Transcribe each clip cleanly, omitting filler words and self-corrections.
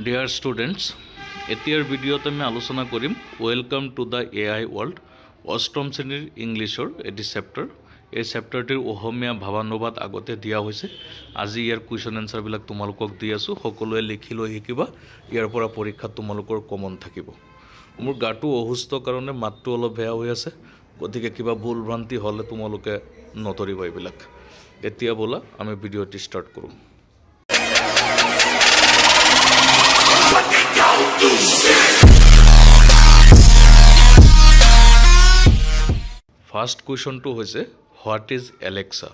Dear students, এতিয়াৰ ভিডিঅ'ত আমি আলোচনা কৰিম welcome to the AI world অষ্টম শ্ৰেণীৰ ইংলিছৰ এটি চেপ্টাৰ। এই চেপ্টাৰটিৰ অসমীয়া ভাৱানুবাদ আগতে দিয়া হৈছে। আজি ইয়াৰ কুৱেশ্যন এনসাৰবিলাক তোমালোকক দি আছো, সকলোৱে লিখি লৈ শিকিবা। ইয়াৰ পৰা পৰীক্ষাত তোমালোকৰ কমন থাকিব। মোৰ গাটো অসুস্থ কাৰণে মাতটো অলপ বেয়া হৈ আছে, গতিকে কিবা ভুল ভ্ৰান্তি হ'লে তোমালোকে নতৰিবা এইবিলাক। এতিয়া বলা আমি ভিডিঅ'টি ষ্টাৰ্ট কৰোঁ। ফাৰ্ষ্ট কুৱেশ্যনটো হৈছে হোৱাট ইজ এলেক্সা।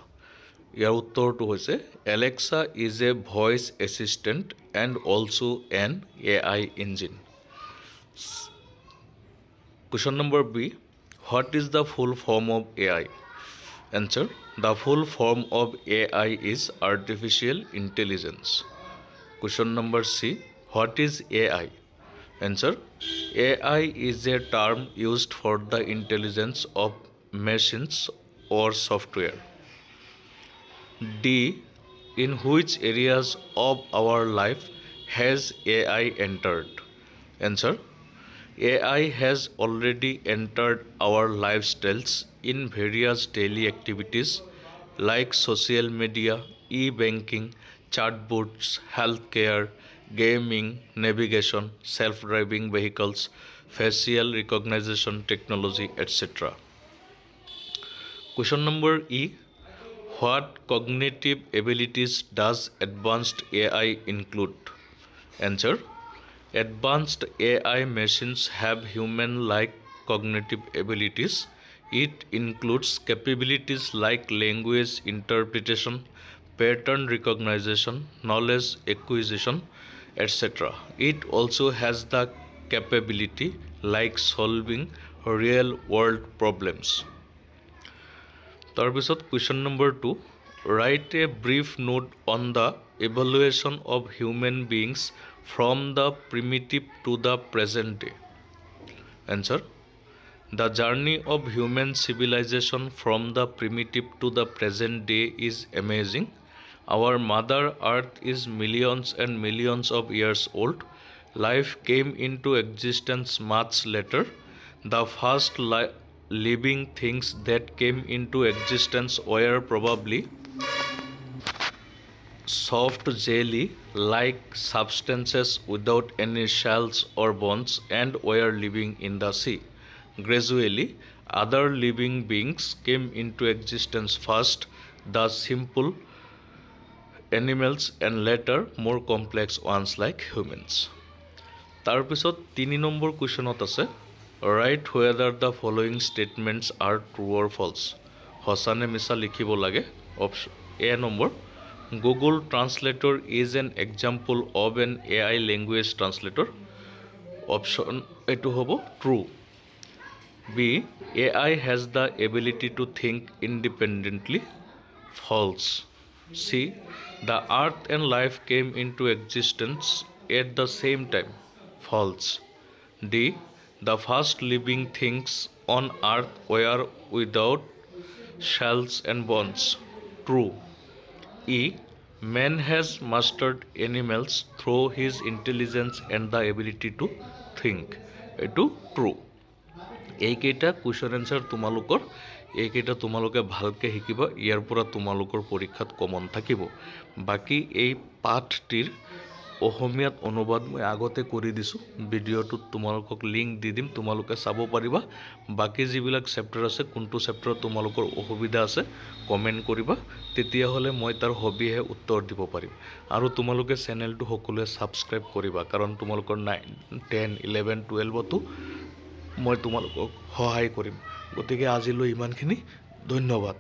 ইয়াৰ উত্তৰটো হৈছে Alexa is a voice assistant and also an AI engine. Question number B, what is the full form of AI? Answer, the full form of AI is artificial intelligence. Question number C, what is AI? Answer, AI is a term used for the intelligence of machines or software. D, in which areas of our life has AI entered? Answer, AI has already entered our lifestyles in various daily activities like social media, e-banking, chatbots, healthcare, gaming, navigation, self-driving vehicles, facial recognition technology, etc. Question number E, what cognitive abilities does advanced AI include? Answer, advanced AI machines have human-like cognitive abilities. It includes capabilities like language interpretation, pattern recognition, knowledge acquisition, etc. It also has the capability like solving real world problems. তাৰপিছত question number 2, write a brief note on the evolution of human beings from the primitive to the present day. Answer, the journey of human civilization from the primitive to the present day is amazing. Our Mother Earth is millions and millions of years old. Life came into existence much later. The first living things that came into existence were probably soft jelly-like substances without any shells or bones and were living in the sea. Gradually, other living beings came into existence, first the simple animals and later more complex ones like humans. তাৰপিছত 3 number কুৱেশ্যনত আছে write whether the following statements are true or false. সঁচা নে মিছা লিখিব লাগে। Option A number, Google Translator is an example of an AI language translator. Option এইটো হ'ব true. B, AI has the ability to think independently. False. C, the earth and life came into existence at the same time. False. D, the first living things on earth were without shells and bones. True. E, man has mastered animals through his intelligence and the ability to think. এইটো true. এইকেইটা question answer তোমালোকৰ, এইকেইটা তোমালোকে ভালকৈ শিকিবা। ইয়াৰ পৰা তোমালোকৰ পৰীক্ষাত কমন থাকিব। বাকী এই পাঠটিৰ অসমীয়াত অনুবাদ মই আগতে কৰি দিছোঁ, ভিডিঅ'টোত তোমালোকক লিংক দি দিম, তোমালোকে চাব পাৰিবা। বাকী যিবিলাক চেপ্টাৰ আছে, কোনটো চেপ্টাৰত তোমালোকৰ অসুবিধা আছে কমেণ্ট কৰিবা, তেতিয়াহ'লে মই তাৰ সবিহে উত্তৰ দিব পাৰিম। আৰু তোমালোকে চেনেলটো সকলোৱে ছাবস্ক্ৰাইব কৰিবা, কাৰণ তোমালোকৰ 9, 10, 11, 12তো মই তোমালোকক সহায় কৰিম। গতিকে আজিলৈ ইমানখিনি, ধন্যবাদ।